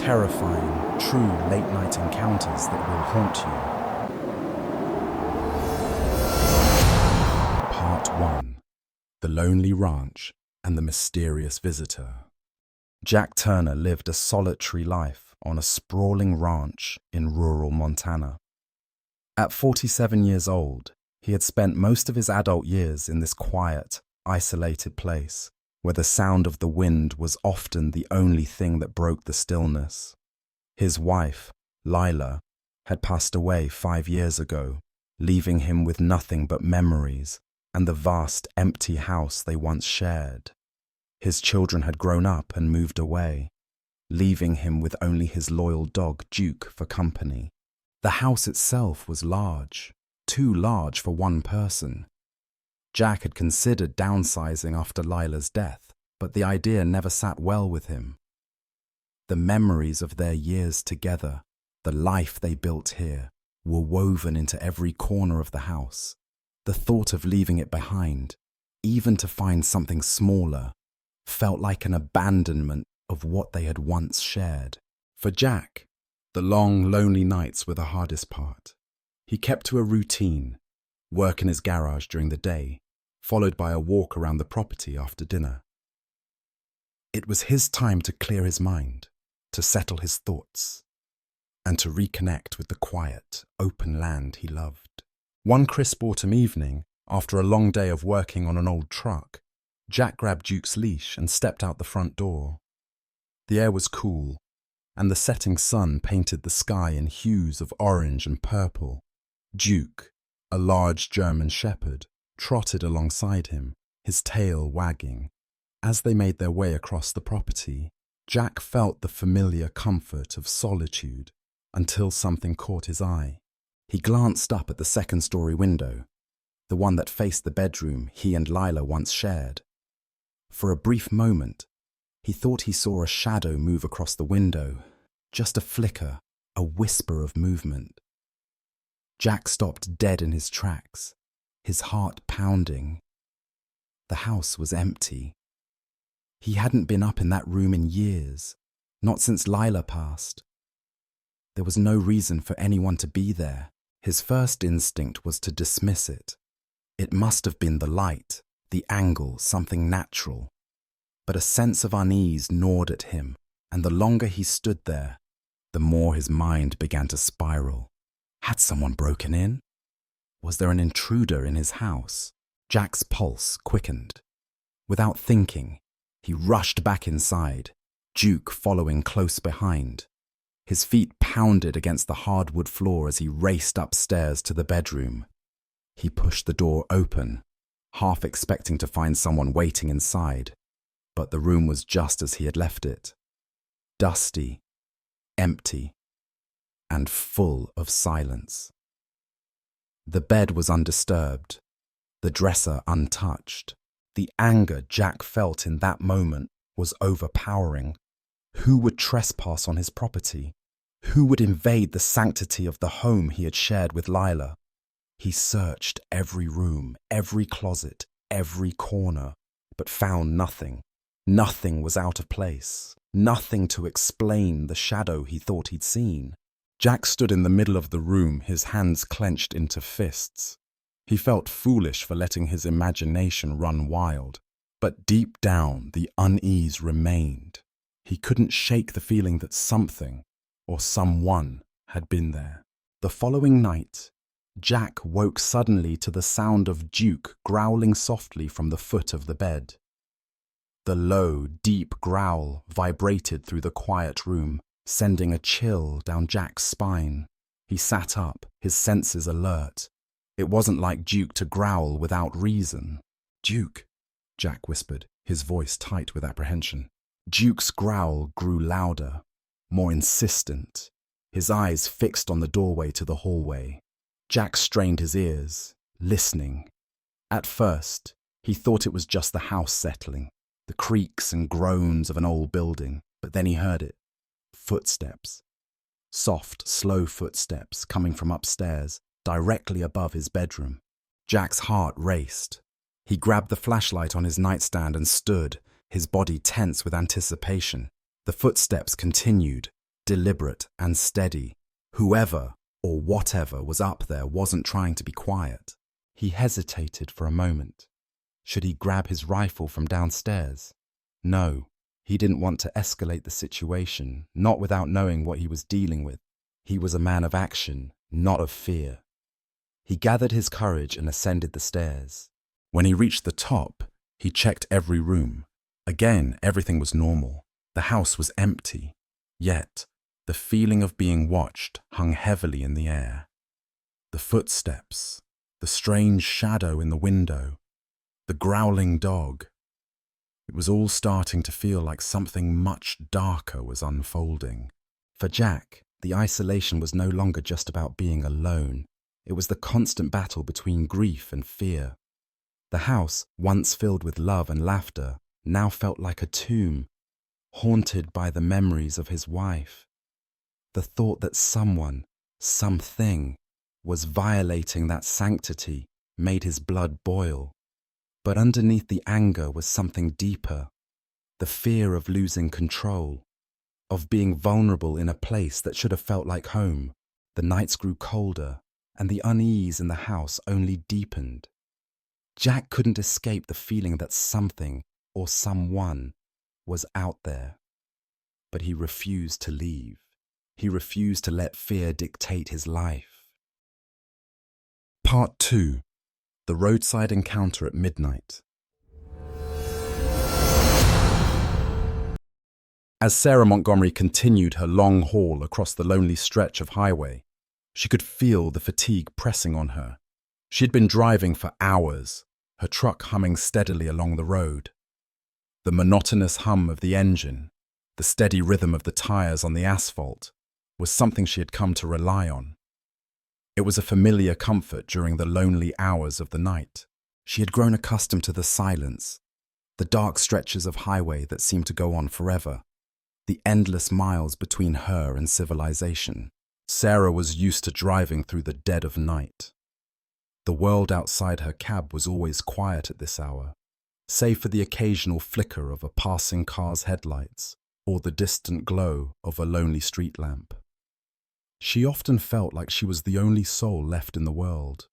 terrifying, true late-night encounters that will haunt you. Part 1. The Lonely Ranch and the Mysterious Visitor. Jack Turner lived a solitary life on a sprawling ranch in rural Montana. At 47 years old, he had spent most of his adult years in this quiet, isolated place, where the sound of the wind was often the only thing that broke the stillness. His wife, Lila, had passed away 5 years ago, leaving him with nothing but memories and the vast empty house they once shared. His children had grown up and moved away, leaving him with only his loyal dog Duke for company. The house itself was large, too large for one person. Jack had considered downsizing after Lila's death, but the idea never sat well with him. The memories of their years together, the life they built here, were woven into every corner of the house. The thought of leaving it behind, even to find something smaller, felt like an abandonment of what they had once shared. For Jack, the long, lonely nights were the hardest part. He kept to a routine, work in his garage during the day, followed by a walk around the property after dinner. It was his time to clear his mind, to settle his thoughts, and to reconnect with the quiet, open land he loved. One crisp autumn evening, after a long day of working on an old truck, Jack grabbed Duke's leash and stepped out the front door. The air was cool, and the setting sun painted the sky in hues of orange and purple. Duke, a large German shepherd, trotted alongside him, his tail wagging. As they made their way across the property, Jack felt the familiar comfort of solitude until something caught his eye. He glanced up at the second-story window, the one that faced the bedroom he and Lila once shared. For a brief moment, he thought he saw a shadow move across the window, just a flicker, a whisper of movement. Jack stopped dead in his tracks, his heart pounding. The house was empty. He hadn't been up in that room in years, not since Lila passed. There was no reason for anyone to be there. His first instinct was to dismiss it. It must have been the light, the angle, something natural. But a sense of unease gnawed at him, and the longer he stood there, the more his mind began to spiral. Had someone broken in? Was there an intruder in his house? Jack's pulse quickened. Without thinking, he rushed back inside, Duke following close behind. His feet pounded against the hardwood floor as he raced upstairs to the bedroom. He pushed the door open, half expecting to find someone waiting inside, but the room was just as he had left it. Dusty, empty, and full of silence. The bed was undisturbed, the dresser untouched. The anger Jack felt in that moment was overpowering. Who would trespass on his property? Who would invade the sanctity of the home he had shared with Lila? He searched every room, every closet, every corner, but found nothing. Nothing was out of place. Nothing to explain the shadow he thought he'd seen. Jack stood in the middle of the room, his hands clenched into fists. He felt foolish for letting his imagination run wild, but deep down the unease remained. He couldn't shake the feeling that something, or someone, had been there. The following night, Jack woke suddenly to the sound of Duke growling softly from the foot of the bed. The low, deep growl vibrated through the quiet room, sending a chill down Jack's spine. He sat up, his senses alert. It wasn't like Duke to growl without reason. "Duke," Jack whispered, his voice tight with apprehension. Duke's growl grew louder, more insistent, his eyes fixed on the doorway to the hallway. Jack strained his ears, listening. At first, he thought it was just the house settling, the creaks and groans of an old building, but then he heard it. Footsteps. Soft, slow footsteps coming from upstairs, directly above his bedroom. Jack's heart raced. He grabbed the flashlight on his nightstand and stood, his body tense with anticipation. The footsteps continued, deliberate and steady. Whoever or whatever was up there wasn't trying to be quiet. He hesitated for a moment. Should he grab his rifle from downstairs? No, he didn't want to escalate the situation, not without knowing what he was dealing with. He was a man of action, not of fear. He gathered his courage and ascended the stairs. When he reached the top, he checked every room. Again, everything was normal. The house was empty. Yet, the feeling of being watched hung heavily in the air. The footsteps, the strange shadow in the window, the growling dog. It was all starting to feel like something much darker was unfolding. For Jack, the isolation was no longer just about being alone. It was the constant battle between grief and fear. The house, once filled with love and laughter, now felt like a tomb, haunted by the memories of his wife. The thought that someone, something, was violating that sanctity made his blood boil. But underneath the anger was something deeper, the fear of losing control, of being vulnerable in a place that should have felt like home. The nights grew colder, and the unease in the house only deepened. Jack couldn't escape the feeling that something or someone was out there. But he refused to leave. He refused to let fear dictate his life. Part 2. The Roadside Encounter at Midnight. As Sarah Montgomery continued her long haul across the lonely stretch of highway, she could feel the fatigue pressing on her. She had been driving for hours, her truck humming steadily along the road. The monotonous hum of the engine, the steady rhythm of the tires on the asphalt, was something she had come to rely on. It was a familiar comfort during the lonely hours of the night. She had grown accustomed to the silence, the dark stretches of highway that seemed to go on forever, the endless miles between her and civilization. Sarah was used to driving through the dead of night. The world outside her cab was always quiet at this hour, save for the occasional flicker of a passing car's headlights or the distant glow of a lonely street lamp. She often felt like she was the only soul left in the world.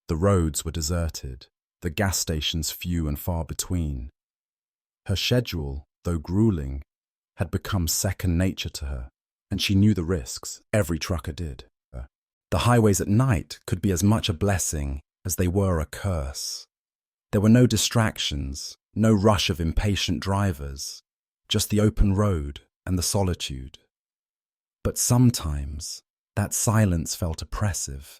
The roads were deserted, the gas stations few and far between. Her schedule, though grueling, had become second nature to her, and she knew the risks. Every trucker did. The highways at night could be as much a blessing as they were a curse. There were no distractions, no rush of impatient drivers, just the open road and the solitude. But sometimes that silence felt oppressive,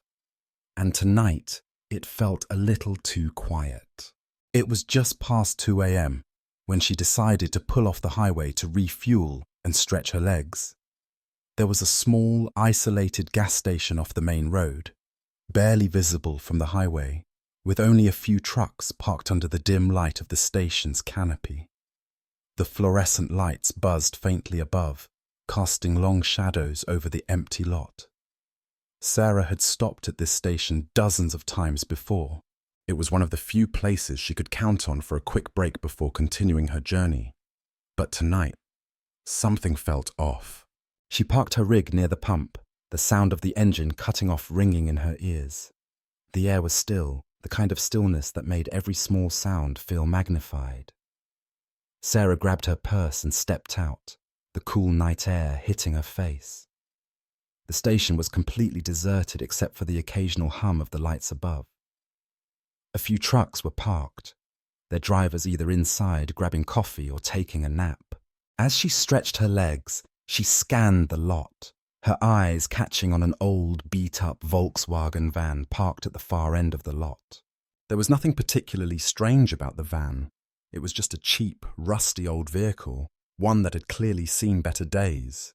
and tonight it felt a little too quiet. It was just past 2 a.m. when she decided to pull off the highway to refuel and stretch her legs. There was a small, isolated gas station off the main road, barely visible from the highway, with only a few trucks parked under the dim light of the station's canopy. The fluorescent lights buzzed faintly above, casting long shadows over the empty lot. Sarah had stopped at this station dozens of times before. It was one of the few places she could count on for a quick break before continuing her journey. But tonight, something felt off. She parked her rig near the pump, the sound of the engine cutting off ringing in her ears. The air was still, the kind of stillness that made every small sound feel magnified. Sarah grabbed her purse and stepped out, the cool night air hitting her face. The station was completely deserted except for the occasional hum of the lights above. A few trucks were parked, their drivers either inside grabbing coffee or taking a nap. As she stretched her legs, she scanned the lot, her eyes catching on an old, beat-up Volkswagen van parked at the far end of the lot. There was nothing particularly strange about the van. It was just a cheap, rusty old vehicle, one that had clearly seen better days.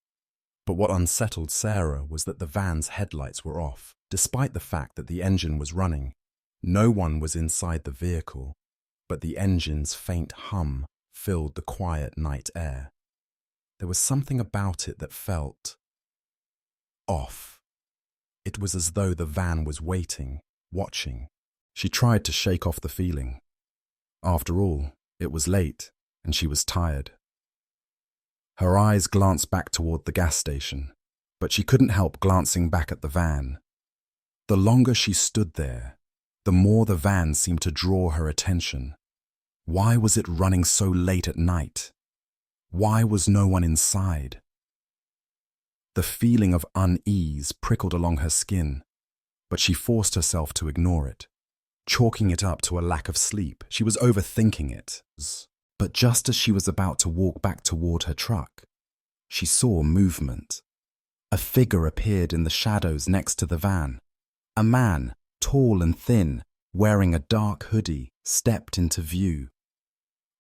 But what unsettled Sarah was that the van's headlights were off, despite the fact that the engine was running. No one was inside the vehicle, but the engine's faint hum filled the quiet night air. There was something about it that felt off. It was as though the van was waiting, watching. She tried to shake off the feeling. After all, it was late, and she was tired. Her eyes glanced back toward the gas station, but she couldn't help glancing back at the van. The longer she stood there, the more the van seemed to draw her attention. Why was it running so late at night? Why was no one inside? The feeling of unease prickled along her skin, but she forced herself to ignore it, chalking it up to a lack of sleep. She was overthinking it. But just as she was about to walk back toward her truck, she saw movement. A figure appeared in the shadows next to the van. A man, tall and thin, wearing a dark hoodie, stepped into view.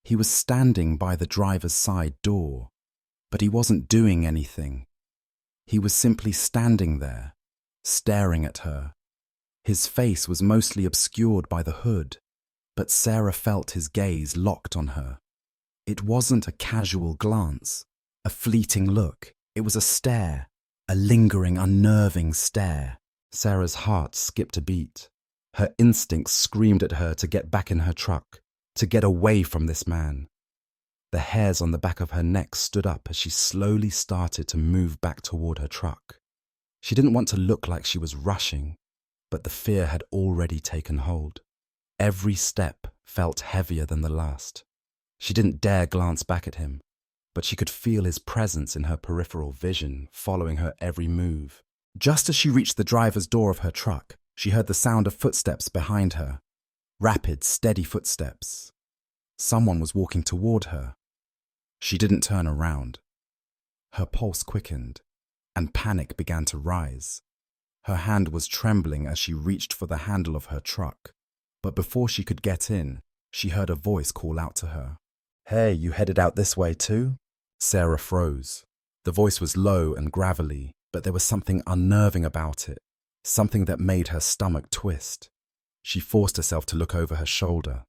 He was standing by the driver's side door, but he wasn't doing anything. He was simply standing there, staring at her. His face was mostly obscured by the hood, but Sarah felt his gaze locked on her. It wasn't a casual glance, a fleeting look. It was a stare, a lingering, unnerving stare. Sarah's heart skipped a beat. Her instincts screamed at her to get back in her truck, to get away from this man. The hairs on the back of her neck stood up as she slowly started to move back toward her truck. She didn't want to look like she was rushing, but the fear had already taken hold. Every step felt heavier than the last. She didn't dare glance back at him, but she could feel his presence in her peripheral vision, following her every move. Just as she reached the driver's door of her truck, she heard the sound of footsteps behind her. Rapid, steady footsteps. Someone was walking toward her. She didn't turn around. Her pulse quickened, and panic began to rise. Her hand was trembling as she reached for the handle of her truck, but before she could get in, she heard a voice call out to her. "Hey, you headed out this way too?" Sarah froze. The voice was low and gravelly, but there was something unnerving about it, something that made her stomach twist. She forced herself to look over her shoulder.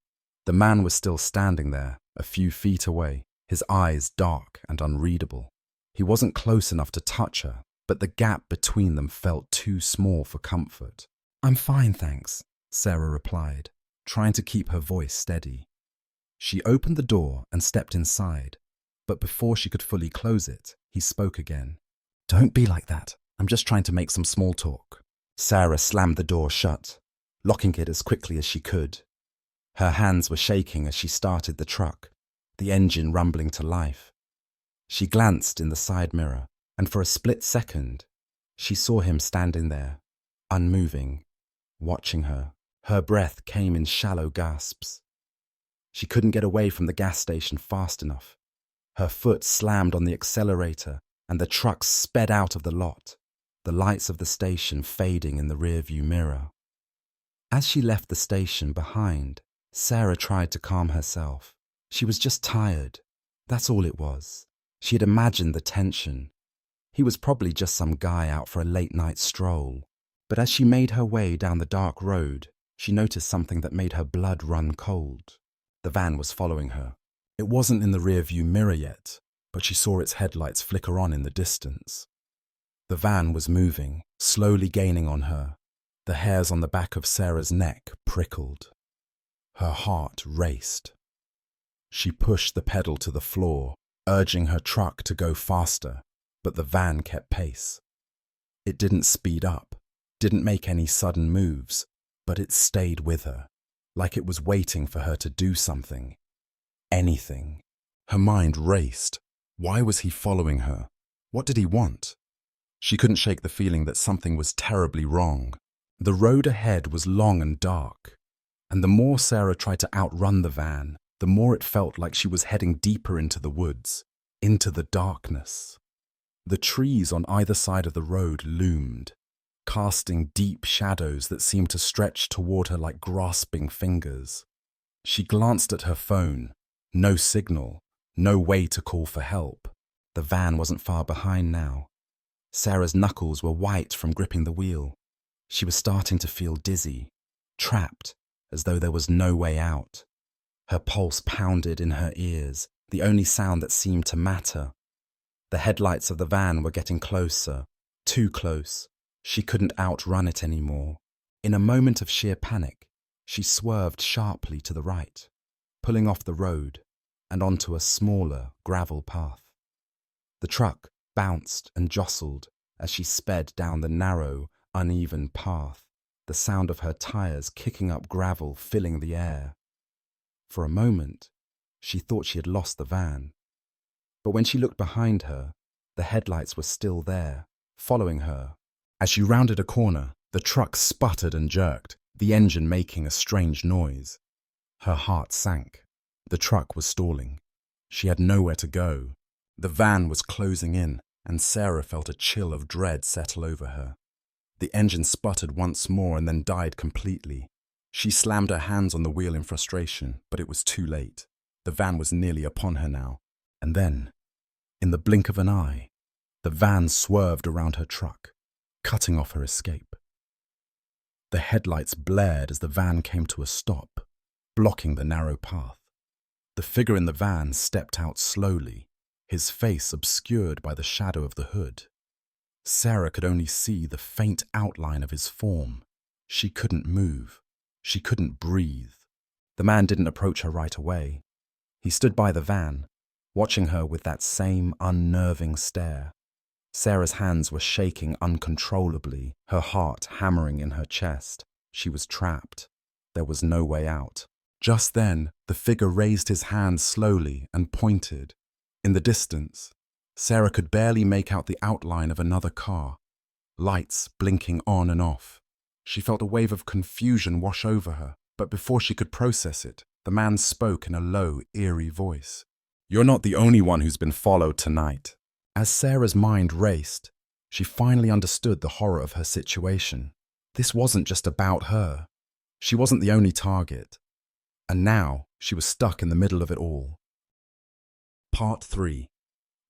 The man was still standing there, a few feet away, his eyes dark and unreadable. He wasn't close enough to touch her, but the gap between them felt too small for comfort. "I'm fine, thanks," Sarah replied, trying to keep her voice steady. She opened the door and stepped inside, but before she could fully close it, he spoke again. "Don't be like that. I'm just trying to make some small talk." Sarah slammed the door shut, locking it as quickly as she could. Her hands were shaking as she started the truck, the engine rumbling to life. She glanced in the side mirror, and for a split second, she saw him standing there, unmoving, watching her. Her breath came in shallow gasps. She couldn't get away from the gas station fast enough. Her foot slammed on the accelerator, and the truck sped out of the lot, the lights of the station fading in the rearview mirror. As she left the station behind, Sarah tried to calm herself. She was just tired. That's all it was. She had imagined the tension. He was probably just some guy out for a late-night stroll. But as she made her way down the dark road, she noticed something that made her blood run cold. The van was following her. It wasn't in the rearview mirror yet, but she saw its headlights flicker on in the distance. The van was moving, slowly gaining on her. The hairs on the back of Sarah's neck prickled. Her heart raced. She pushed the pedal to the floor, urging her truck to go faster, but the van kept pace. It didn't speed up, didn't make any sudden moves, but it stayed with her, like it was waiting for her to do something. Anything. Her mind raced. Why was he following her? What did he want? She couldn't shake the feeling that something was terribly wrong. The road ahead was long and dark, and the more Sarah tried to outrun the van, the more it felt like she was heading deeper into the woods, into the darkness. The trees on either side of the road loomed, casting deep shadows that seemed to stretch toward her like grasping fingers. She glanced at her phone. No signal, no way to call for help. The van wasn't far behind now. Sarah's knuckles were white from gripping the wheel. She was starting to feel dizzy, trapped, as though there was no way out. Her pulse pounded in her ears, the only sound that seemed to matter. The headlights of the van were getting closer, too close. She couldn't outrun it anymore. In a moment of sheer panic, she swerved sharply to the right, pulling off the road and onto a smaller gravel path. The truck bounced and jostled as she sped down the narrow, uneven path, the sound of her tires kicking up gravel filling the air. For a moment, she thought she had lost the van. But when she looked behind her, the headlights were still there, following her. As she rounded a corner, the truck sputtered and jerked, the engine making a strange noise. Her heart sank. The truck was stalling. She had nowhere to go. The van was closing in, and Sarah felt a chill of dread settle over her. The engine sputtered once more and then died completely. She slammed her hands on the wheel in frustration, but it was too late. The van was nearly upon her now. And then, in the blink of an eye, the van swerved around her truck, cutting off her escape. The headlights blared as the van came to a stop, blocking the narrow path. The figure in the van stepped out slowly, his face obscured by the shadow of the hood. Sarah could only see the faint outline of his form. She couldn't move. She couldn't breathe. The man didn't approach her right away. He stood by the van, watching her with that same unnerving stare. Sarah's hands were shaking uncontrollably, her heart hammering in her chest. She was trapped. There was no way out. Just then, the figure raised his hand slowly and pointed. In the distance, Sarah could barely make out the outline of another car, lights blinking on and off. She felt a wave of confusion wash over her, but before she could process it, the man spoke in a low, eerie voice. "You're not the only one who's been followed tonight." As Sarah's mind raced, she finally understood the horror of her situation. This wasn't just about her. She wasn't the only target. And now she was stuck in the middle of it all. Part 3.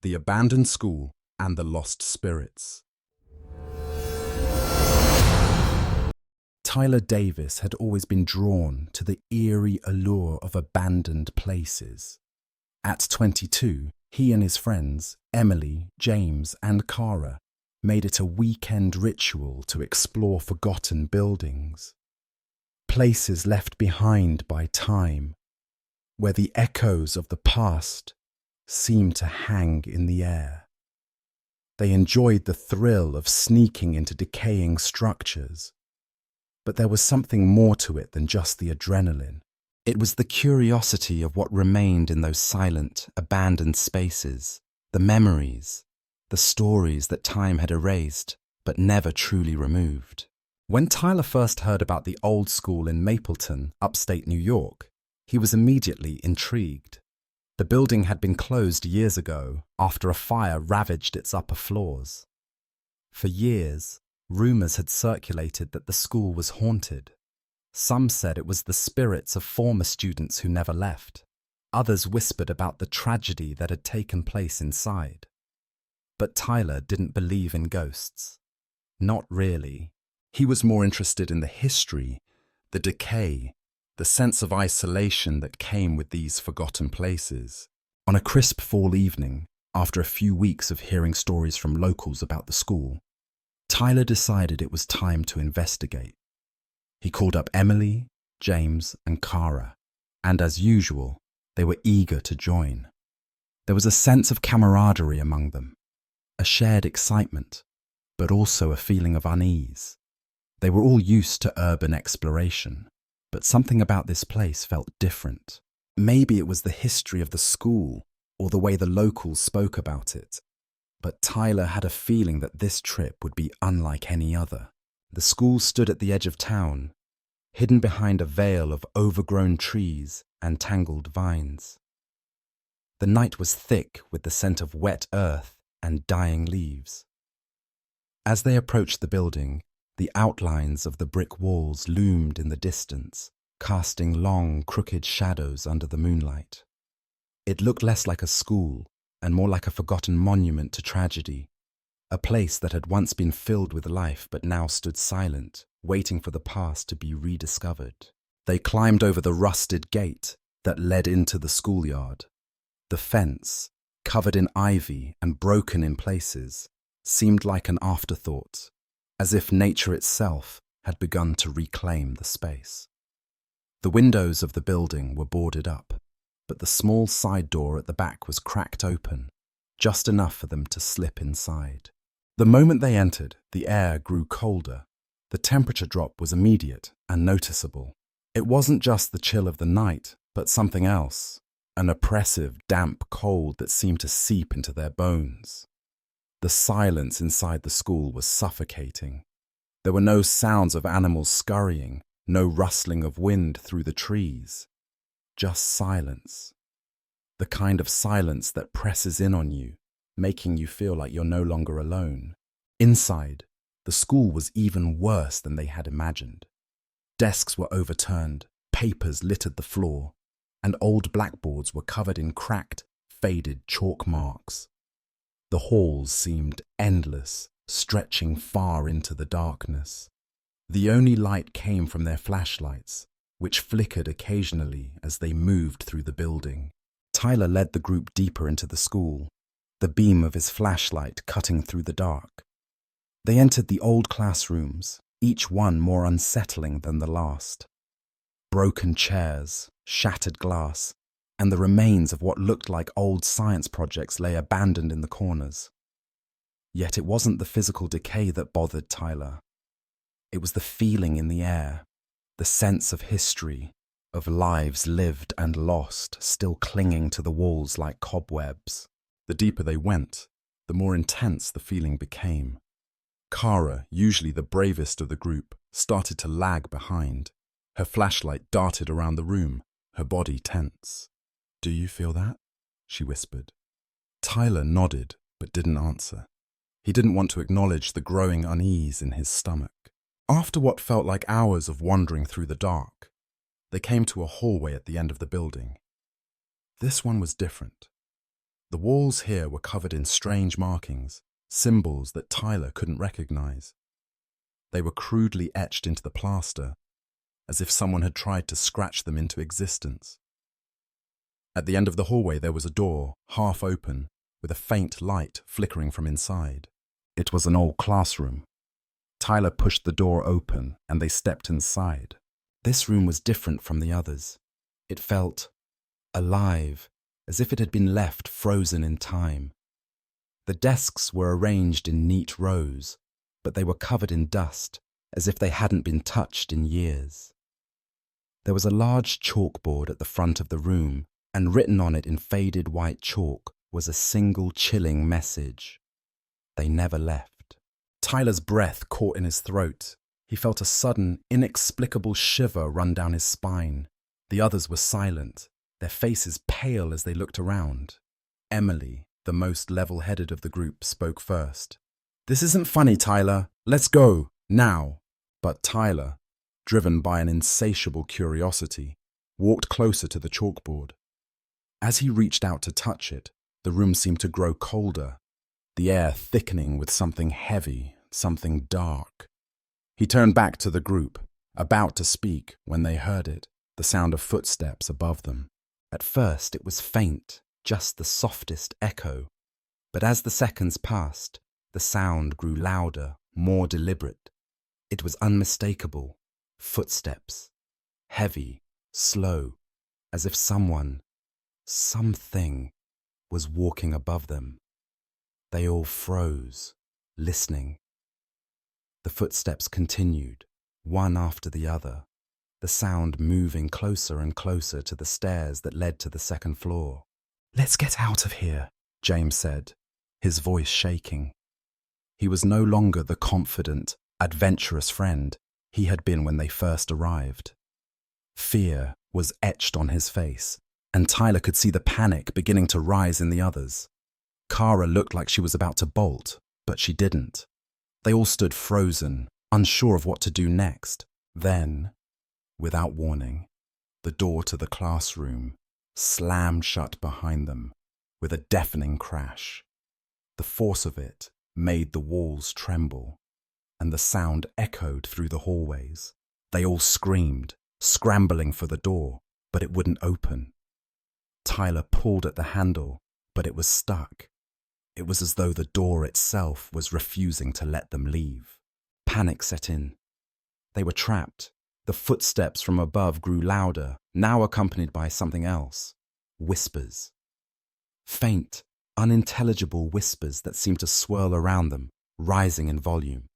The Abandoned School and the Lost Spirits. Tyler Davis had always been drawn to the eerie allure of abandoned places. At 22, he and his friends, Emily, James, and Cara, made it a weekend ritual to explore forgotten buildings. Places left behind by time, where the echoes of the past seemed to hang in the air. They enjoyed the thrill of sneaking into decaying structures, but there was something more to it than just the adrenaline. It was the curiosity of what remained in those silent, abandoned spaces, the memories, the stories that time had erased but never truly removed. When Tyler first heard about the old school in Mapleton, upstate New York, he was immediately intrigued. The building had been closed years ago after a fire ravaged its upper floors. For years, rumors had circulated that the school was haunted. Some said it was the spirits of former students who never left. Others whispered about the tragedy that had taken place inside. But Tyler didn't believe in ghosts. Not really. He was more interested in the history, the decay, the sense of isolation that came with these forgotten places. On a crisp fall evening, after a few weeks of hearing stories from locals about the school, Tyler decided it was time to investigate. He called up Emily, James, and Cara, and as usual, they were eager to join. There was a sense of camaraderie among them, a shared excitement, but also a feeling of unease. They were all used to urban exploration, but something about this place felt different. Maybe it was the history of the school or the way the locals spoke about it, but Tyler had a feeling that this trip would be unlike any other. The school stood at the edge of town, hidden behind a veil of overgrown trees and tangled vines. The night was thick with the scent of wet earth and dying leaves. As they approached the building, the outlines of the brick walls loomed in the distance, casting long, crooked shadows under the moonlight. It looked less like a school and more like a forgotten monument to tragedy, a place that had once been filled with life but now stood silent, waiting for the past to be rediscovered. They climbed over the rusted gate that led into the schoolyard. The fence, covered in ivy and broken in places, seemed like an afterthought, as if nature itself had begun to reclaim the space. The windows of the building were boarded up, but the small side door at the back was cracked open, just enough for them to slip inside. The moment they entered, the air grew colder. The temperature drop was immediate and noticeable. It wasn't just the chill of the night, but something else, an oppressive, damp cold that seemed to seep into their bones. The silence inside the school was suffocating. There were no sounds of animals scurrying, no rustling of wind through the trees. Just silence. The kind of silence that presses in on you, making you feel like you're no longer alone. Inside, the school was even worse than they had imagined. Desks were overturned, papers littered the floor, and old blackboards were covered in cracked, faded chalk marks. The halls seemed endless, stretching far into the darkness. The only light came from their flashlights, which flickered occasionally as they moved through the building. Tyler led the group deeper into the school, the beam of his flashlight cutting through the dark. They entered the old classrooms, each one more unsettling than the last. Broken chairs, shattered glass, and the remains of what looked like old science projects lay abandoned in the corners. Yet it wasn't the physical decay that bothered Tyler. It was the feeling in the air, the sense of history, of lives lived and lost, still clinging to the walls like cobwebs. The deeper they went, the more intense the feeling became. Kara, usually the bravest of the group, started to lag behind. Her flashlight darted around the room, her body tense. "Do you feel that?" she whispered. Tyler nodded, but didn't answer. He didn't want to acknowledge the growing unease in his stomach. After what felt like hours of wandering through the dark, they came to a hallway at the end of the building. This one was different. The walls here were covered in strange markings, symbols that Tyler couldn't recognize. They were crudely etched into the plaster, as if someone had tried to scratch them into existence. At the end of the hallway there was a door, half open, with a faint light flickering from inside. It was an old classroom. Tyler pushed the door open and they stepped inside. This room was different from the others. It felt alive, as if it had been left frozen in time. The desks were arranged in neat rows, but they were covered in dust, as if they hadn't been touched in years. There was a large chalkboard at the front of the room, and written on it in faded white chalk was a single chilling message. They never left. Tyler's breath caught in his throat. He felt a sudden, inexplicable shiver run down his spine. The others were silent, their faces pale as they looked around. Emily, the most level-headed of the group, spoke first. "This isn't funny, Tyler. Let's go, now." But Tyler, driven by an insatiable curiosity, walked closer to the chalkboard. As he reached out to touch it, the room seemed to grow colder, the air thickening with something heavy, something dark. He turned back to the group, about to speak when they heard it, the sound of footsteps above them. At first it was faint, just the softest echo, but as the seconds passed, the sound grew louder, more deliberate. It was unmistakable. Footsteps. Heavy, slow, as if something, was walking above them. They all froze, listening. The footsteps continued, one after the other, the sound moving closer and closer to the stairs that led to the second floor. "Let's get out of here," James said, his voice shaking. He was no longer the confident, adventurous friend he had been when they first arrived. Fear was etched on his face, and Tyler could see the panic beginning to rise in the others. Kara looked like she was about to bolt, but she didn't. They all stood frozen, unsure of what to do next. Then, without warning, the door to the classroom slammed shut behind them with a deafening crash. The force of it made the walls tremble, and the sound echoed through the hallways. They all screamed, scrambling for the door, but it wouldn't open. Tyler pulled at the handle, but it was stuck. It was as though the door itself was refusing to let them leave. Panic set in. They were trapped. The footsteps from above grew louder, now accompanied by something else. Whispers. Faint, unintelligible whispers that seemed to swirl around them, rising in volume.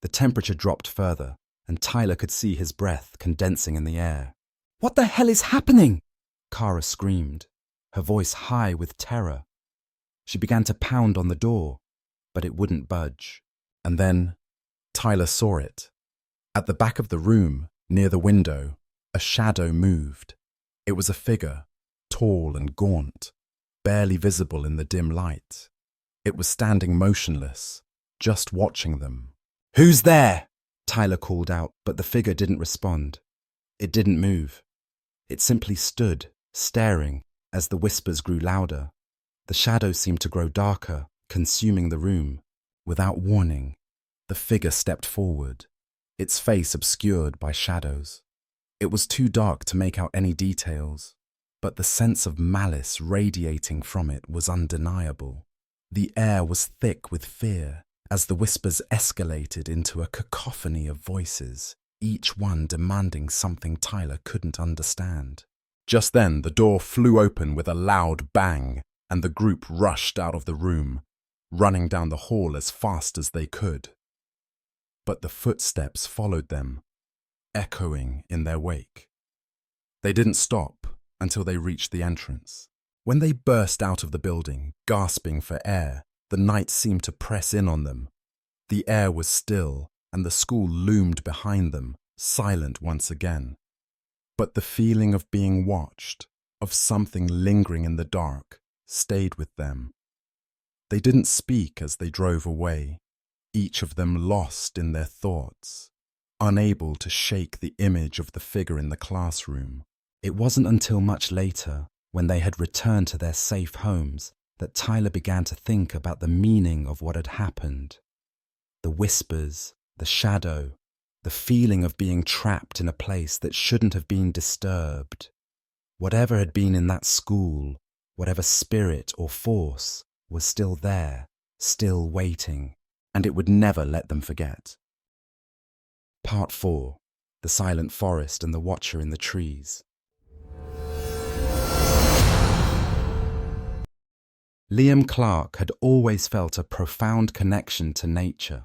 The temperature dropped further, and Tyler could see his breath condensing in the air. "What the hell is happening?" Kara screamed, her voice high with terror. She began to pound on the door, but it wouldn't budge. And then Tyler saw it. At the back of the room, near the window, a shadow moved. It was a figure, tall and gaunt, barely visible in the dim light. It was standing motionless, just watching them. "Who's there?" Tyler called out, but the figure didn't respond. It didn't move. It simply stood, staring, as the whispers grew louder. The shadow seemed to grow darker, consuming the room. Without warning, the figure stepped forward, its face obscured by shadows. It was too dark to make out any details, but the sense of malice radiating from it was undeniable. The air was thick with fear as the whispers escalated into a cacophony of voices, each one demanding something Tyler couldn't understand. Just then, the door flew open with a loud bang, and the group rushed out of the room, running down the hall as fast as they could. But the footsteps followed them, echoing in their wake. They didn't stop until they reached the entrance. When they burst out of the building, gasping for air, the night seemed to press in on them. The air was still, and the school loomed behind them, silent once again. But the feeling of being watched, of something lingering in the dark, stayed with them. They didn't speak as they drove away, each of them lost in their thoughts, unable to shake the image of the figure in the classroom. It wasn't until much later, when they had returned to their safe homes, that Tyler began to think about the meaning of what had happened. The whispers, the shadow, the feeling of being trapped in a place that shouldn't have been disturbed. Whatever had been in that school, whatever spirit or force, was still there, still waiting, and it would never let them forget. Part 4. The Silent Forest and the Watcher in the Trees. Liam Clarke had always felt a profound connection to nature.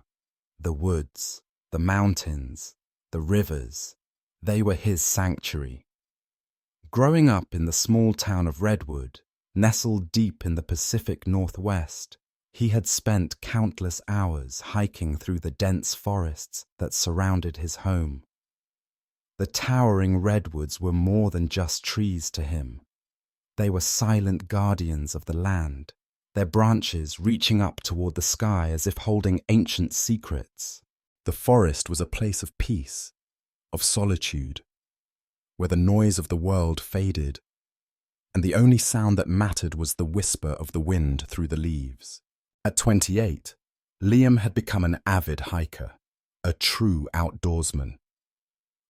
The woods, the mountains, the rivers, they were his sanctuary. Growing up in the small town of Redwood, nestled deep in the Pacific Northwest, he had spent countless hours hiking through the dense forests that surrounded his home. The towering redwoods were more than just trees to him. They were silent guardians of the land, their branches reaching up toward the sky as if holding ancient secrets. The forest was a place of peace, of solitude, where the noise of the world faded, and the only sound that mattered was the whisper of the wind through the leaves. At 28, Liam had become an avid hiker, a true outdoorsman.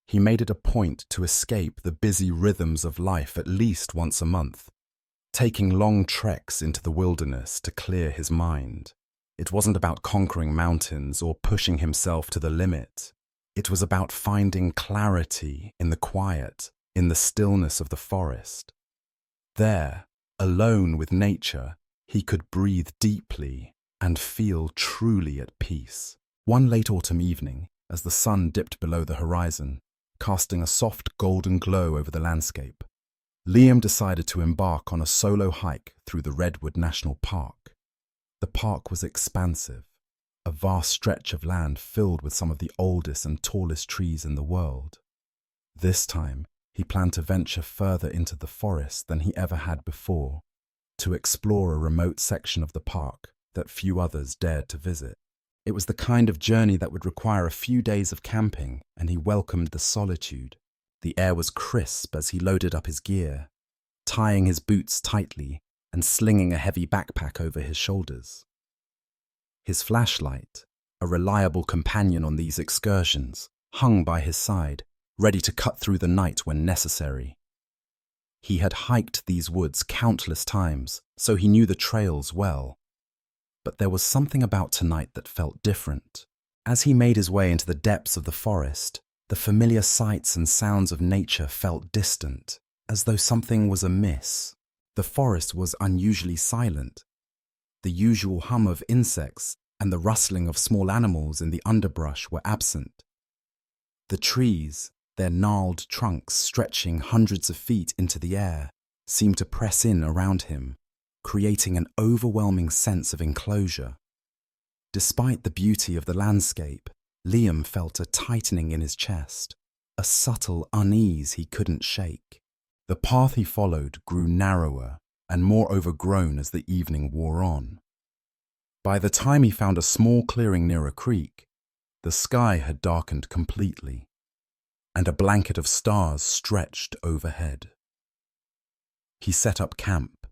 He made it a point to escape the busy rhythms of life at least once a month, taking long treks into the wilderness to clear his mind. It wasn't about conquering mountains or pushing himself to the limit. It was about finding clarity in the quiet, in the stillness of the forest. There, alone with nature, he could breathe deeply and feel truly at peace. One late autumn evening, as the sun dipped below the horizon, casting a soft golden glow over the landscape, Liam decided to embark on a solo hike through the Redwood National Park. The park was expansive, a vast stretch of land filled with some of the oldest and tallest trees in the world. This time, he planned to venture further into the forest than he ever had before, to explore a remote section of the park that few others dared to visit. It was the kind of journey that would require a few days of camping, and he welcomed the solitude. The air was crisp as he loaded up his gear, tying his boots tightly and slinging a heavy backpack over his shoulders. His flashlight, a reliable companion on these excursions, hung by his side, ready to cut through the night when necessary. He had hiked these woods countless times, so he knew the trails well. But there was something about tonight that felt different. As he made his way into the depths of the forest, the familiar sights and sounds of nature felt distant, as though something was amiss. The forest was unusually silent, The usual hum of insects and the rustling of small animals in the underbrush were absent. The trees, their gnarled trunks stretching hundreds of feet into the air, seemed to press in around him, creating an overwhelming sense of enclosure. Despite the beauty of the landscape, Liam felt a tightening in his chest, a subtle unease he couldn't shake. The path he followed grew narrower and more overgrown as the evening wore on. By the time he found a small clearing near a creek, the sky had darkened completely, and a blanket of stars stretched overhead. He set up camp,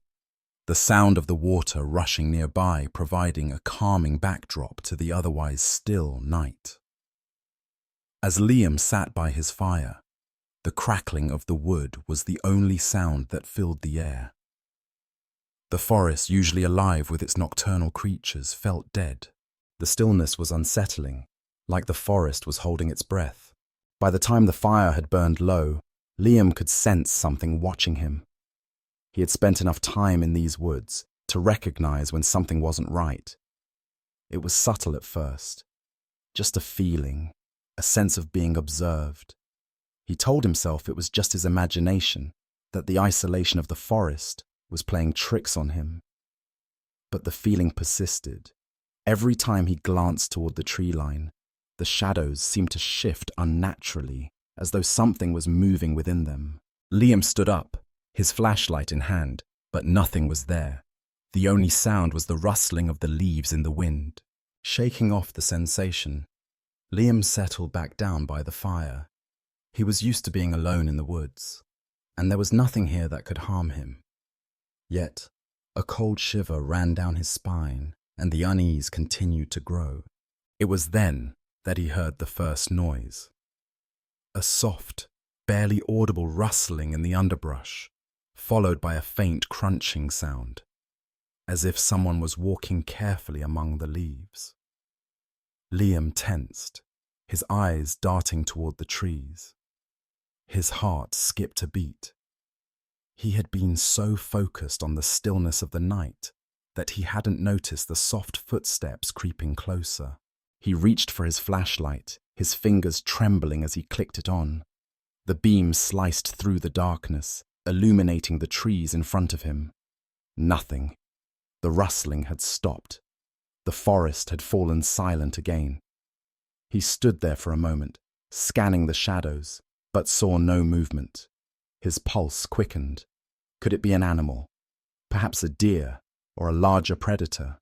the sound of the water rushing nearby providing a calming backdrop to the otherwise still night. As Liam sat by his fire, the crackling of the wood was the only sound that filled the air. The forest, usually alive with its nocturnal creatures, felt dead. The stillness was unsettling, like the forest was holding its breath. By the time the fire had burned low, Liam could sense something watching him. He had spent enough time in these woods to recognize when something wasn't right. It was subtle at first, just a feeling, a sense of being observed. He told himself it was just his imagination, that the isolation of the forest was playing tricks on him. But the feeling persisted. Every time he glanced toward the tree line, the shadows seemed to shift unnaturally, as though something was moving within them. Liam stood up, his flashlight in hand, but nothing was there. The only sound was the rustling of the leaves in the wind. Shaking off the sensation, Liam settled back down by the fire. He was used to being alone in the woods, and there was nothing here that could harm him. Yet, a cold shiver ran down his spine, and the unease continued to grow. It was then that he heard the first noise. A soft, barely audible rustling in the underbrush, followed by a faint crunching sound, as if someone was walking carefully among the leaves. Liam tensed, his eyes darting toward the trees. His heart skipped a beat. He had been so focused on the stillness of the night that he hadn't noticed the soft footsteps creeping closer. He reached for his flashlight, his fingers trembling as he clicked it on. The beam sliced through the darkness, illuminating the trees in front of him. Nothing. The rustling had stopped. The forest had fallen silent again. He stood there for a moment, scanning the shadows, but saw no movement. His pulse quickened. Could it be an animal? Perhaps a deer or a larger predator?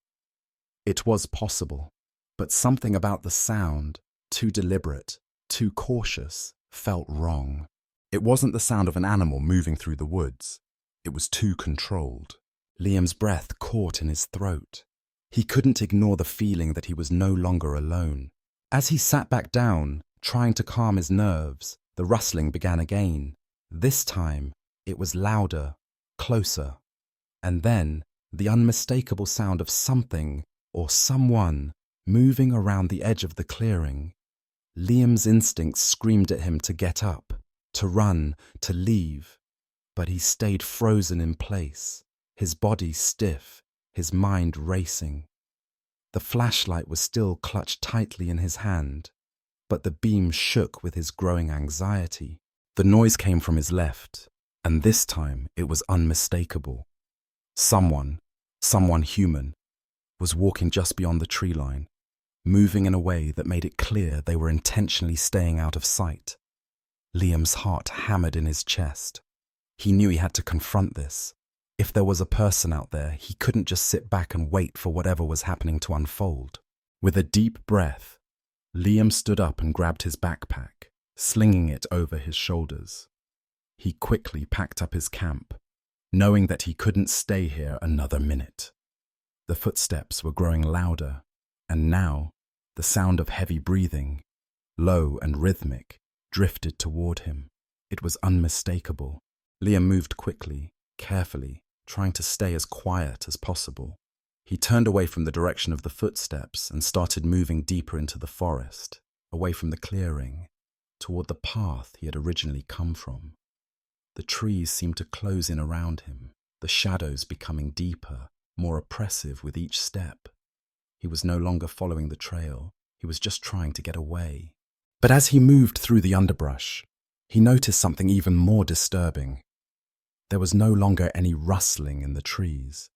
It was possible, but something about the sound, too deliberate, too cautious, felt wrong. It wasn't the sound of an animal moving through the woods. It was too controlled. Liam's breath caught in his throat. He couldn't ignore the feeling that he was no longer alone. As he sat back down, trying to calm his nerves, the rustling began again. This time, it was louder, closer, and then the unmistakable sound of something or someone moving around the edge of the clearing. Liam's instincts screamed at him to get up, to run, to leave, but he stayed frozen in place, his body stiff, his mind racing. The flashlight was still clutched tightly in his hand, but the beam shook with his growing anxiety. The noise came from his left, and this time it was unmistakable. Someone human, was walking just beyond the tree line, moving in a way that made it clear they were intentionally staying out of sight. Liam's heart hammered in his chest. He knew he had to confront this. If there was a person out there, he couldn't just sit back and wait for whatever was happening to unfold. With a deep breath, Liam stood up and grabbed his backpack, slinging it over his shoulders. He quickly packed up his camp, knowing that he couldn't stay here another minute. The footsteps were growing louder, and now the sound of heavy breathing, low and rhythmic, drifted toward him. It was unmistakable. Liam moved quickly, carefully, trying to stay as quiet as possible. He turned away from the direction of the footsteps and started moving deeper into the forest, away from the clearing, toward the path he had originally come from. The trees seemed to close in around him, the shadows becoming deeper, more oppressive with each step. He was no longer following the trail, he was just trying to get away. But as he moved through the underbrush, he noticed something even more disturbing. There was no longer any rustling in the trees.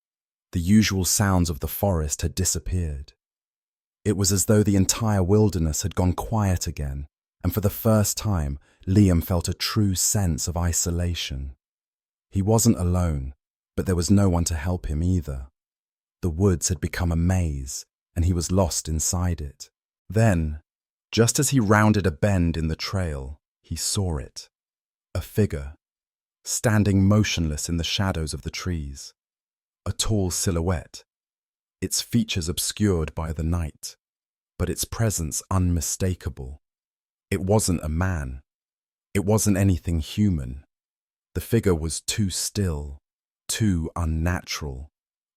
The usual sounds of the forest had disappeared. It was as though the entire wilderness had gone quiet again, and for the first time, Liam felt a true sense of isolation. He wasn't alone, but there was no one to help him either. The woods had become a maze, and he was lost inside it. Then, just as he rounded a bend in the trail, he saw it. A figure, standing motionless in the shadows of the trees. A tall silhouette, its features obscured by the night, but its presence unmistakable. It wasn't a man. It wasn't anything human. The figure was too still, too unnatural.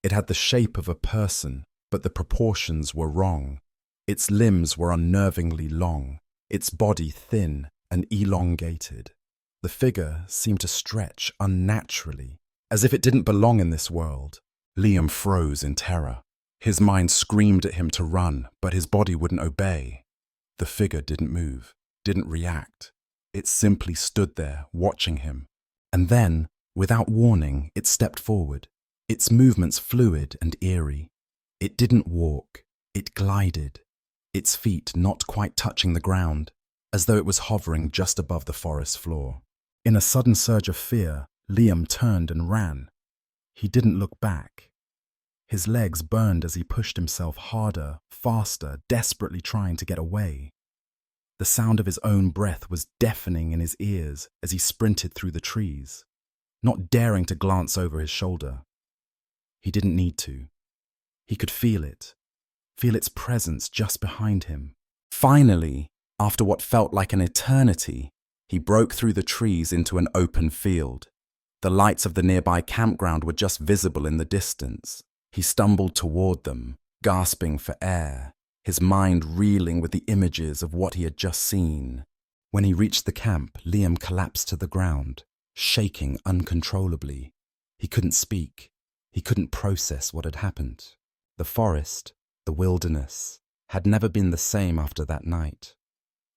It had the shape of a person, but the proportions were wrong. Its limbs were unnervingly long, its body thin and elongated. The figure seemed to stretch unnaturally, as if it didn't belong in this world. Liam froze in terror. His mind screamed at him to run, but his body wouldn't obey. The figure didn't move, didn't react. It simply stood there, watching him. And then, without warning, it stepped forward, its movements fluid and eerie. It didn't walk, it glided, its feet not quite touching the ground, as though it was hovering just above the forest floor. In a sudden surge of fear, Liam turned and ran. He didn't look back. His legs burned as he pushed himself harder, faster, desperately trying to get away. The sound of his own breath was deafening in his ears as he sprinted through the trees, not daring to glance over his shoulder. He didn't need to. He could feel its presence just behind him. Finally, after what felt like an eternity, he broke through the trees into an open field. The lights of the nearby campground were just visible in the distance. He stumbled toward them, gasping for air, his mind reeling with the images of what he had just seen. When he reached the camp, Liam collapsed to the ground, shaking uncontrollably. He couldn't speak. He couldn't process what had happened. The forest, the wilderness, had never been the same after that night.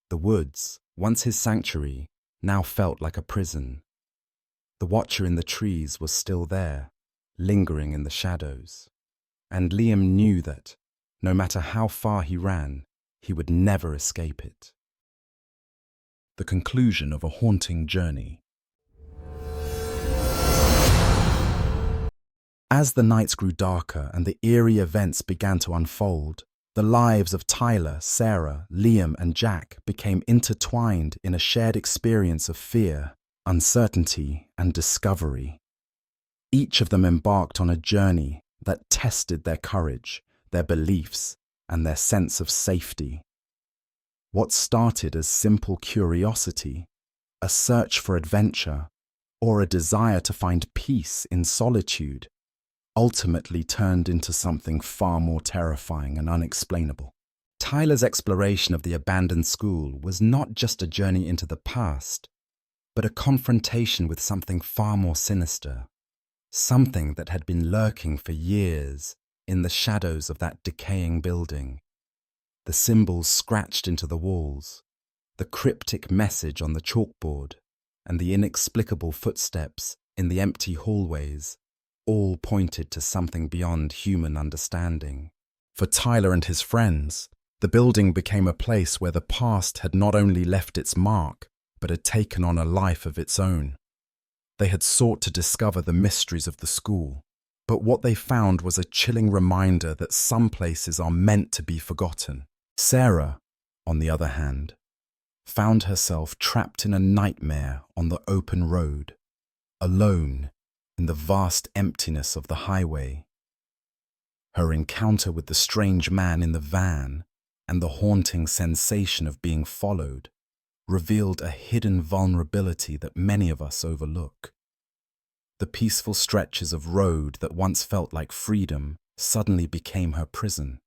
The woods, once his sanctuary, now felt like a prison. The watcher in the trees was still there, lingering in the shadows. And Liam knew that, no matter how far he ran, he would never escape it. The conclusion of a haunting journey. As the nights grew darker and the eerie events began to unfold, the lives of Tyler, Sarah, Liam, and Jack became intertwined in a shared experience of fear, uncertainty, and discovery. Each of them embarked on a journey that tested their courage, their beliefs, and their sense of safety. What started as simple curiosity, a search for adventure, or a desire to find peace in solitude, ultimately turned into something far more terrifying and unexplainable. Tyler's exploration of the abandoned school was not just a journey into the past, but a confrontation with something far more sinister, something that had been lurking for years in the shadows of that decaying building. The symbols scratched into the walls, the cryptic message on the chalkboard, and the inexplicable footsteps in the empty hallways all pointed to something beyond human understanding. For Tyler and his friends, the building became a place where the past had not only left its mark, but had taken on a life of its own. They had sought to discover the mysteries of the school, but what they found was a chilling reminder that some places are meant to be forgotten. Sarah, on the other hand, found herself trapped in a nightmare on the open road, alone in the vast emptiness of the highway. Her encounter with the strange man in the van and the haunting sensation of being followed revealed a hidden vulnerability that many of us overlook. The peaceful stretches of road that once felt like freedom suddenly became her prison,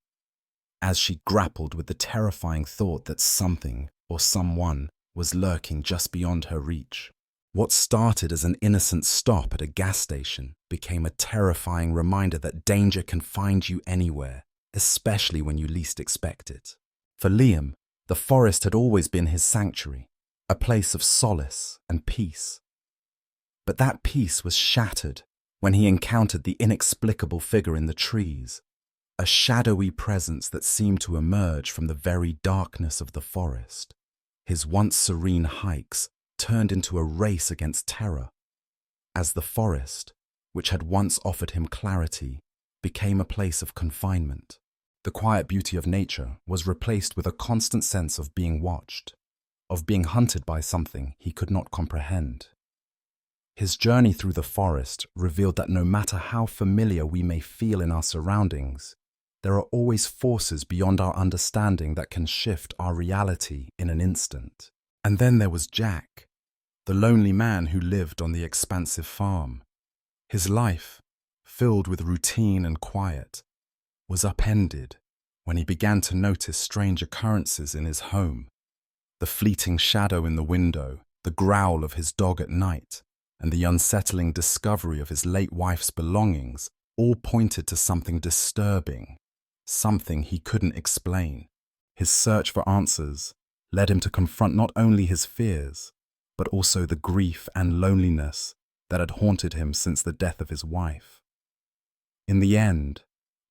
as she grappled with the terrifying thought that something or someone was lurking just beyond her reach. What started as an innocent stop at a gas station became a terrifying reminder that danger can find you anywhere, especially when you least expect it. For Liam, the forest had always been his sanctuary, a place of solace and peace. But that peace was shattered when he encountered the inexplicable figure in the trees, a shadowy presence that seemed to emerge from the very darkness of the forest. His once serene hikes turned into a race against terror, as the forest, which had once offered him clarity, became a place of confinement. The quiet beauty of nature was replaced with a constant sense of being watched, of being hunted by something he could not comprehend. His journey through the forest revealed that no matter how familiar we may feel in our surroundings, there are always forces beyond our understanding that can shift our reality in an instant. And then there was Jack, the lonely man who lived on the expansive farm. His life, filled with routine and quiet, was upended when he began to notice strange occurrences in his home. The fleeting shadow in the window, the growl of his dog at night, and the unsettling discovery of his late wife's belongings all pointed to something disturbing, something he couldn't explain. His search for answers led him to confront not only his fears, but also the grief and loneliness that had haunted him since the death of his wife. In the end,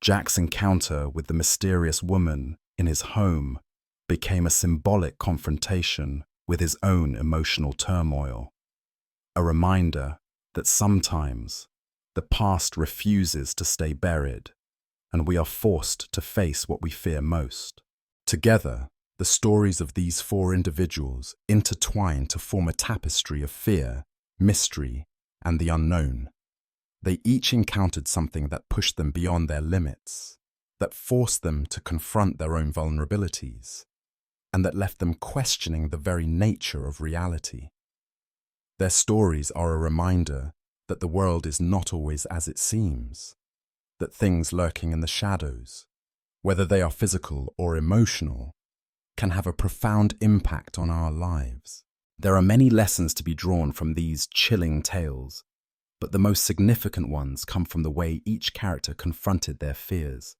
Jack's encounter with the mysterious woman in his home became a symbolic confrontation with his own emotional turmoil, a reminder that sometimes the past refuses to stay buried, and we are forced to face what we fear most. Together, the stories of these four individuals intertwine to form a tapestry of fear, mystery, and the unknown. They each encountered something that pushed them beyond their limits, that forced them to confront their own vulnerabilities, and that left them questioning the very nature of reality. Their stories are a reminder that the world is not always as it seems, that things lurking in the shadows, whether they are physical or emotional, can have a profound impact on our lives. There are many lessons to be drawn from these chilling tales, but the most significant ones come from the way each character confronted their fears.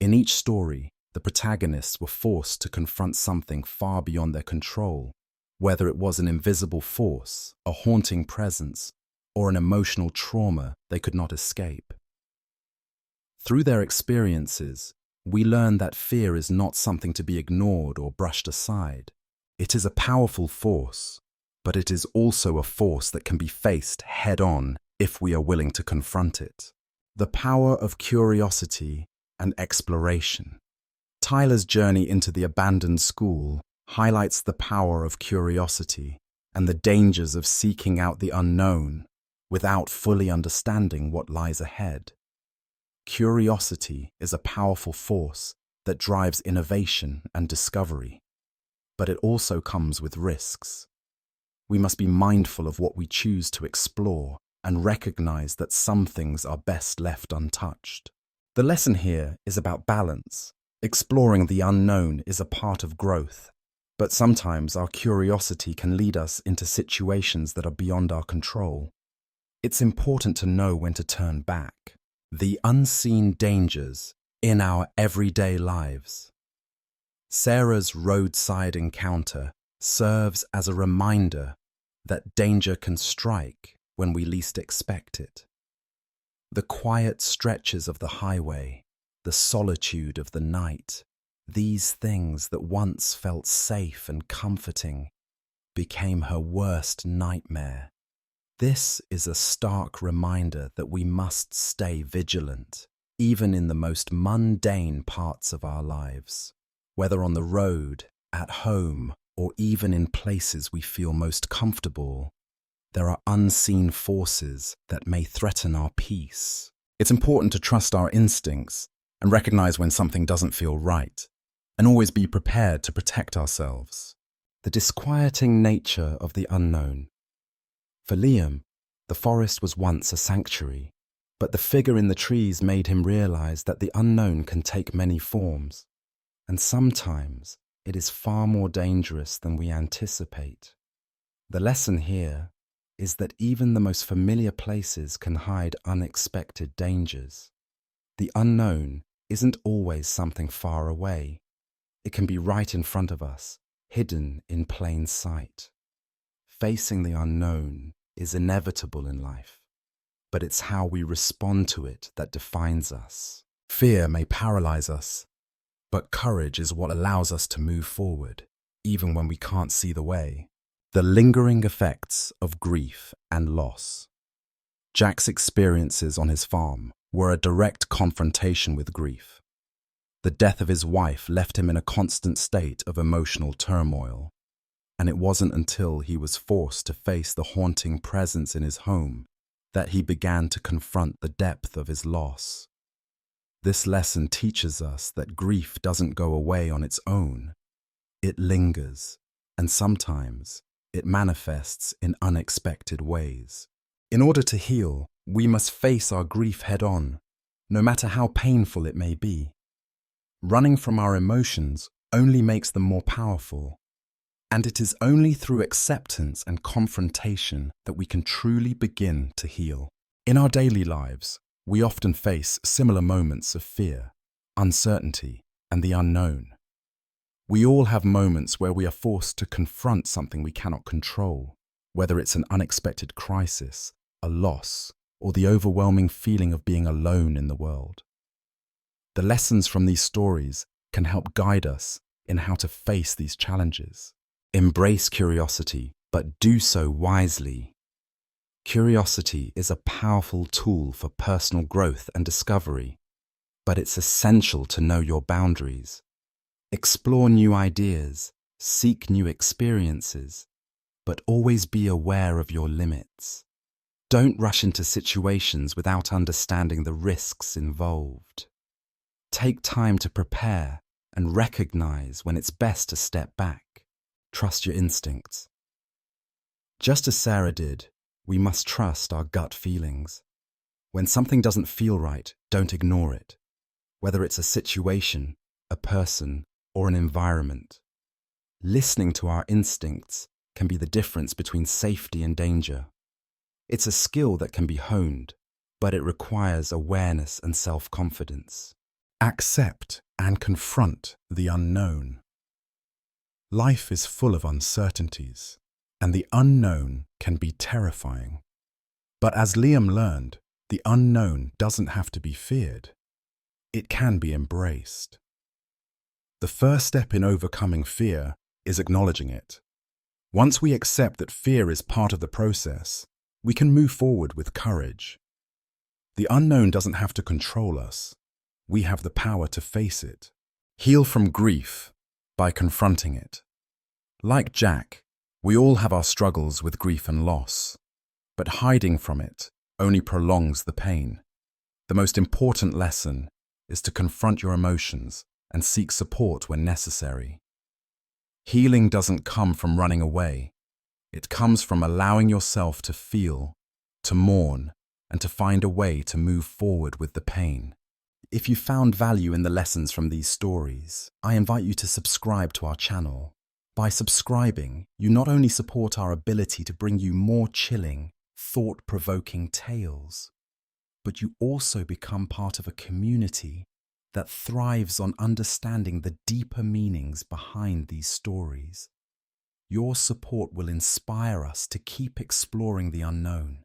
In each story, the protagonists were forced to confront something far beyond their control, whether it was an invisible force, a haunting presence, or an emotional trauma they could not escape. Through their experiences, we learn that fear is not something to be ignored or brushed aside. It is a powerful force, but it is also a force that can be faced head-on if we are willing to confront it. The power of curiosity and exploration. Tyler's journey into the abandoned school highlights the power of curiosity and the dangers of seeking out the unknown without fully understanding what lies ahead. Curiosity is a powerful force that drives innovation and discovery, but it also comes with risks. We must be mindful of what we choose to explore and recognize that some things are best left untouched. The lesson here is about balance. Exploring the unknown is a part of growth, but sometimes our curiosity can lead us into situations that are beyond our control. It's important to know when to turn back. The unseen dangers in our everyday lives. Sarah's roadside encounter serves as a reminder that danger can strike when we least expect it. The quiet stretches of the highway, the solitude of the night, these things that once felt safe and comforting became her worst nightmare. This is a stark reminder that we must stay vigilant, even in the most mundane parts of our lives. Whether on the road, at home, or even in places we feel most comfortable, there are unseen forces that may threaten our peace. It's important to trust our instincts and recognize when something doesn't feel right, and always be prepared to protect ourselves. The disquieting nature of the unknown. For Liam, the forest was once a sanctuary, but the figure in the trees made him realize that the unknown can take many forms, and sometimes it is far more dangerous than we anticipate. The lesson here is that even the most familiar places can hide unexpected dangers. The unknown isn't always something far away. It can be right in front of us, hidden in plain sight. Facing the unknown is inevitable in life, but it's how we respond to it that defines us. Fear may paralyze us, but courage is what allows us to move forward, even when we can't see the way. The lingering effects of grief and loss. Jack's experiences on his farm were a direct confrontation with grief. The death of his wife left him in a constant state of emotional turmoil, and it wasn't until he was forced to face the haunting presence in his home that he began to confront the depth of his loss. This lesson teaches us that grief doesn't go away on its own. It lingers, and sometimes it manifests in unexpected ways. In order to heal, we must face our grief head-on, no matter how painful it may be. Running from our emotions only makes them more powerful, and it is only through acceptance and confrontation that we can truly begin to heal. In our daily lives, we often face similar moments of fear, uncertainty, and the unknown. We all have moments where we are forced to confront something we cannot control, whether it's an unexpected crisis, a loss, or the overwhelming feeling of being alone in the world. The lessons from these stories can help guide us in how to face these challenges. Embrace curiosity, but do so wisely. Curiosity is a powerful tool for personal growth and discovery, but it's essential to know your boundaries. Explore new ideas, seek new experiences, but always be aware of your limits. Don't rush into situations without understanding the risks involved. Take time to prepare and recognize when it's best to step back. Trust your instincts. Just as Sarah did, we must trust our gut feelings. When something doesn't feel right, don't ignore it, whether it's a situation, a person, or an environment. Listening to our instincts can be the difference between safety and danger. It's a skill that can be honed, but it requires awareness and self-confidence. Accept and confront the unknown. Life is full of uncertainties, and the unknown can be terrifying. But as Liam learned, the unknown doesn't have to be feared. It can be embraced. The first step in overcoming fear is acknowledging it. Once we accept that fear is part of the process, we can move forward with courage. The unknown doesn't have to control us. We have the power to face it. Heal from grief by confronting it. Like Jack, we all have our struggles with grief and loss, but hiding from it only prolongs the pain. The most important lesson is to confront your emotions and seek support when necessary. Healing doesn't come from running away. It comes from allowing yourself to feel, to mourn, and to find a way to move forward with the pain. If you found value in the lessons from these stories, I invite you to subscribe to our channel. By subscribing, you not only support our ability to bring you more chilling, thought-provoking tales, but you also become part of a community that thrives on understanding the deeper meanings behind these stories. Your support will inspire us to keep exploring the unknown,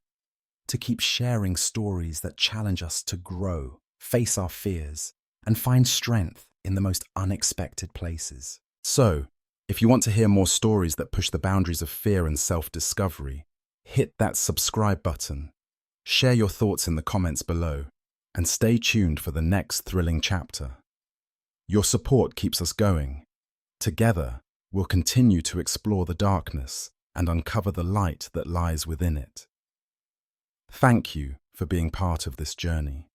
to keep sharing stories that challenge us to grow, face our fears, and find strength in the most unexpected places. So, if you want to hear more stories that push the boundaries of fear and self-discovery, hit that subscribe button, share your thoughts in the comments below, and stay tuned for the next thrilling chapter. Your support keeps us going. Together, we'll continue to explore the darkness and uncover the light that lies within it. Thank you for being part of this journey.